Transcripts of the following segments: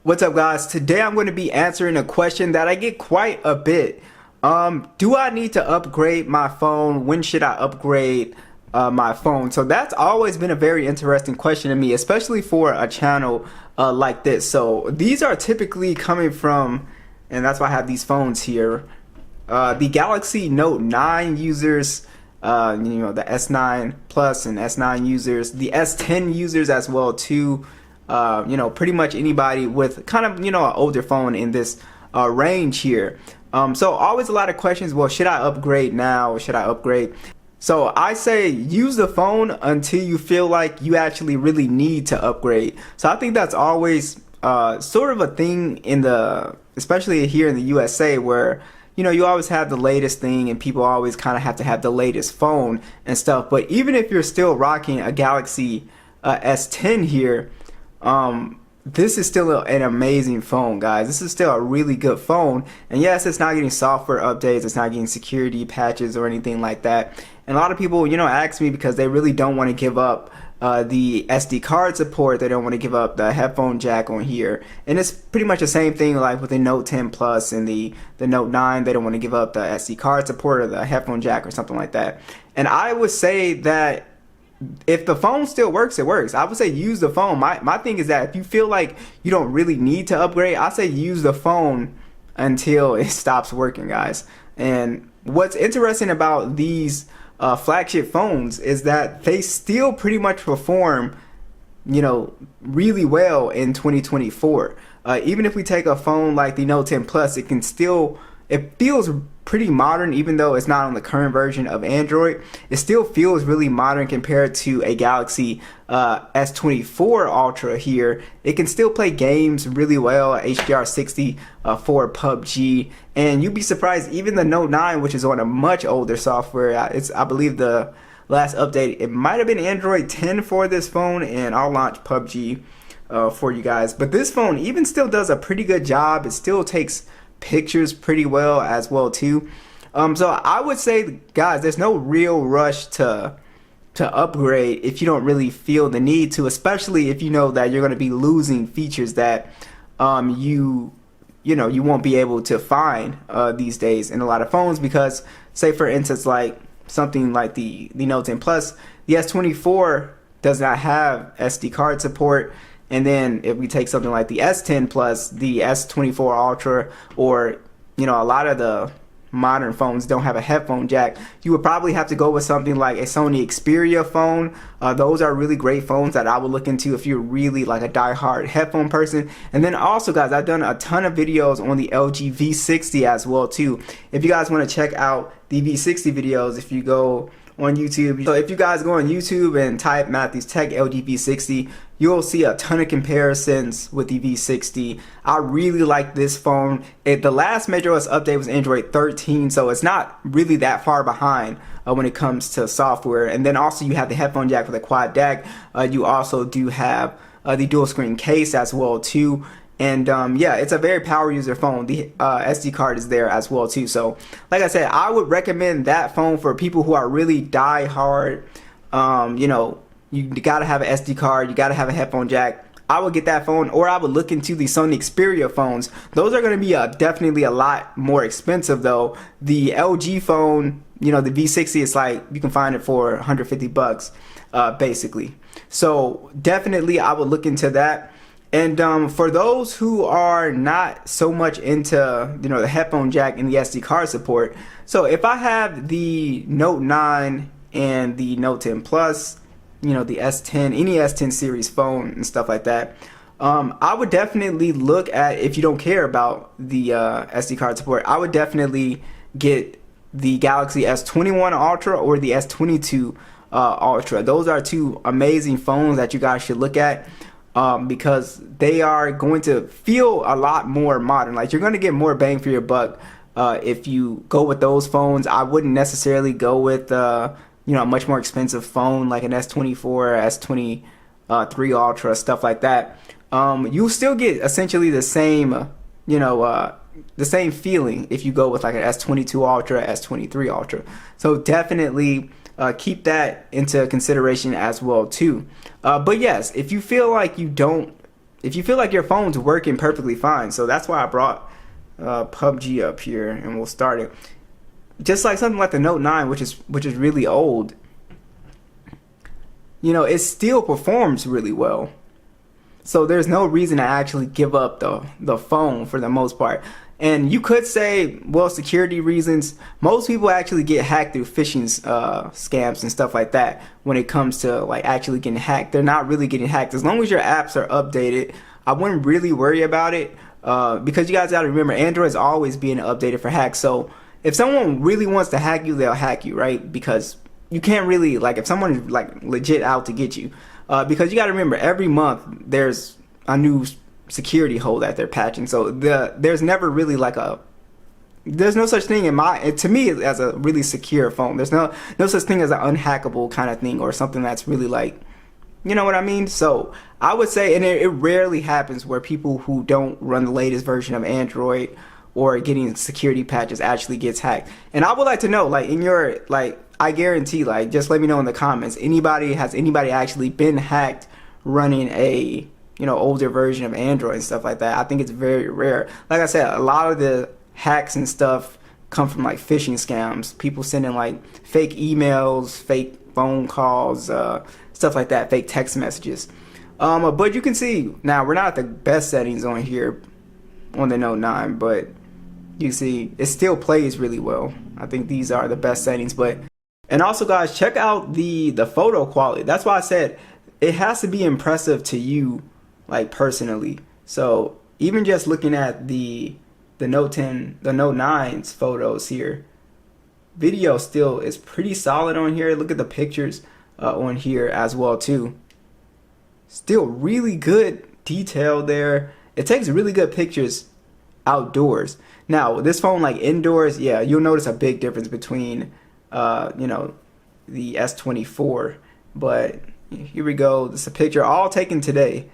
What's up, guys? Today I'm going to be answering a question that I get quite a bit. Do I need to upgrade my phone? When should I upgrade my phone? So that's always been a very interesting question to me, especially for a channel like this. So these are typically coming from, and that's why I have these phones here, the Galaxy Note 9 users, the S9 Plus and S9 users, the S10 users as well too. Pretty much anybody with kind of, an older phone in this range here. So always a lot of questions. Well, should I upgrade now or should I upgrade? So I say use the phone until you feel like you actually really need to upgrade. So I think that's always sort of a thing especially here in the USA, where you always have the latest thing and people always kind of have to have the latest phone and stuff. But even if you're still rocking a Galaxy S10 here, this is still an amazing phone, guys. This is still a really good phone. And yes, it's not getting software updates, it's not getting security patches or anything like that. And a lot of people, ask me because they really don't want to give up the SD card support. They don't want to give up the headphone jack on here. And it's pretty much the same thing like with the Note 10 Plus and the Note 9. They don't want to give up the SD card support or the headphone jack or something like that. And I would say that if the phone still works, it works. I would say use the phone. My thing is that if you feel like you don't really need to upgrade, I say use the phone until it stops working, guys. And what's interesting about these flagship phones is that they still pretty much perform, really well in 2024. Even if we take a phone like the Note 10 Plus, it feels pretty modern. Even though it's not on the current version of Android, it still feels really modern compared to a Galaxy S24 Ultra here. It can still play games really well, HDR60 for PUBG, and you'd be surprised, even the Note 9, which is on a much older software, I believe the last update, it might have been Android 10 for this phone, and I'll launch PUBG for you guys. But this phone even still does a pretty good job. It still takes pictures pretty well as well too. So I would say, guys, there's no real rush to upgrade if you don't really feel the need to, especially if you know that you're going to be losing features that you won't be able to find these days in a lot of phones. Because say for instance, like something like the Note 10 Plus, the S24 does not have SD card support. And then if we take something like the S10 Plus, the S24 Ultra, or a lot of the modern phones don't have a headphone jack, you would probably have to go with something like a Sony Xperia phone. Those are really great phones that I would look into if you're really like a die-hard headphone person. And then also, guys, I've done a ton of videos on the LG V60 as well too. If you guys want to check out the V60 videos, if you go on YouTube. So if you guys go on YouTube and type Matthews Tech LG V60, you'll see a ton of comparisons with the V60. I really like this phone. The last MageOS update was Android 13, so it's not really that far behind when it comes to software. And then also you have the headphone jack for the quad DAC. You also do have the dual screen case as well too. And yeah, it's a very power user phone. The SD card is there as well too. So like I said, I would recommend that phone for people who are really die hard. You gotta have an SD card, you gotta have a headphone jack. I would get that phone, or I would look into the Sony Xperia phones. Those are gonna be definitely a lot more expensive though. The LG phone, the V60 is like, you can find it for 150 bucks basically. So definitely I would look into that. And for those who are not so much into the headphone jack and the SD card support, so if I have the Note 9 and the Note 10 Plus, the S10, any S10 series phone and stuff like that, I would definitely look at, if you don't care about the SD card support, I would definitely get the Galaxy S21 Ultra or the S22 Ultra. Those are two amazing phones that you guys should look at. Because they are going to feel a lot more modern. Like, you're going to get more bang for your buck if you go with those phones. I wouldn't necessarily go with a much more expensive phone like an S24, S23 Ultra, stuff like that. You'll still get essentially the same the same feeling if you go with like an S22 Ultra, S23 Ultra. So definitely keep that into consideration as well too. But yes, if you feel like you don't if you feel like your phone's working perfectly fine. So that's why I brought PUBG up here, and we'll start it. Just like something like the Note 9, which is really old, you know, it still performs really well. So there's no reason to actually give up the phone for the most part. And you could say, well, security reasons. Most people actually get hacked through phishing scams and stuff like that. When it comes to like actually getting hacked, they're not really getting hacked. As long as your apps are updated, I wouldn't really worry about it, because you guys got to remember, Android is always being updated for hacks. So if someone really wants to hack you, they'll hack you, right? Because you can't really, like, if someone is like legit out to get you, because you got to remember, every month there's a new security hole that they're patching. So there's never really like there's no such thing to me as a really secure phone. There's no such thing as an unhackable kind of thing, or something that's really like, you know what I mean? So I would say, and it rarely happens where people who don't run the latest version of Android or getting security patches actually gets hacked. And I would like to know, like, in your, like, I guarantee, like, just let me know in the comments, has anybody actually been hacked running a, you know, older version of Android and stuff like that? I think it's very rare. Like I said, a lot of the hacks and stuff come from like phishing scams, people sending like fake emails, fake phone calls, stuff like that, fake text messages. But you can see now we're not at the best settings on here on the Note 9, but you see it still plays really well. I think these are the best settings. But, and also guys, check out the photo quality. That's why I said it has to be impressive to you, like, personally. So even just looking at the Note 10, the Note 9's photos here, video still is pretty solid on here. Look at the pictures on here as well too. Still really good detail there. It takes really good pictures outdoors. Now this phone, like indoors, yeah, you'll notice a big difference between you know, the S24. But here we go. This is a picture all taken today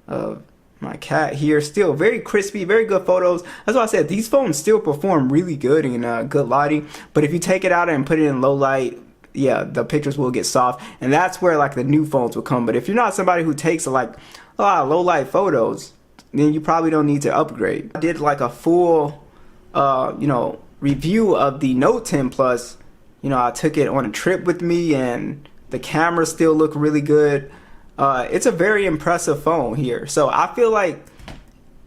of my cat here. Still very crispy, very good photos. That's why I said these phones still perform really good in good lighting. But if you take it out and put it in low light, yeah, the pictures will get soft, and that's where like the new phones will come. But if you're not somebody who takes like a lot of low light photos, then you probably don't need to upgrade. I did like a full you know, review of the Note 10 Plus. You know, I took it on a trip with me, and the camera still look really good. It's a very impressive phone here. So I feel like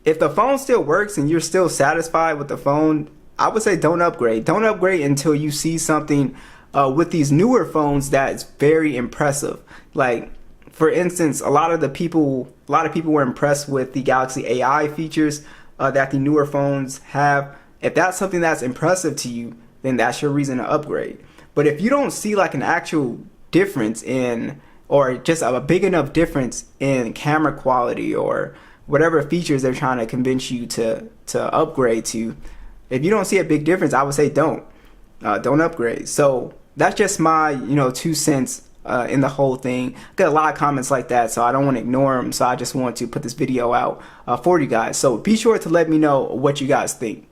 if the phone still works and you're still satisfied with the phone, I would say don't upgrade. Don't upgrade until you see something with these newer phones that's very impressive. Like, for instance, a lot of people were impressed with the Galaxy AI features that the newer phones have. If that's something that's impressive to you, then that's your reason to upgrade. But if you don't see like an actual difference in, or just a big enough difference in camera quality or whatever features they're trying to convince you to upgrade to, if you don't see a big difference, I would say don't upgrade. So that's just my, you know, 2 cents in the whole thing. I got a lot of comments like that, so I don't want to ignore them. So I just want to put this video out for you guys. So be sure to let me know what you guys think.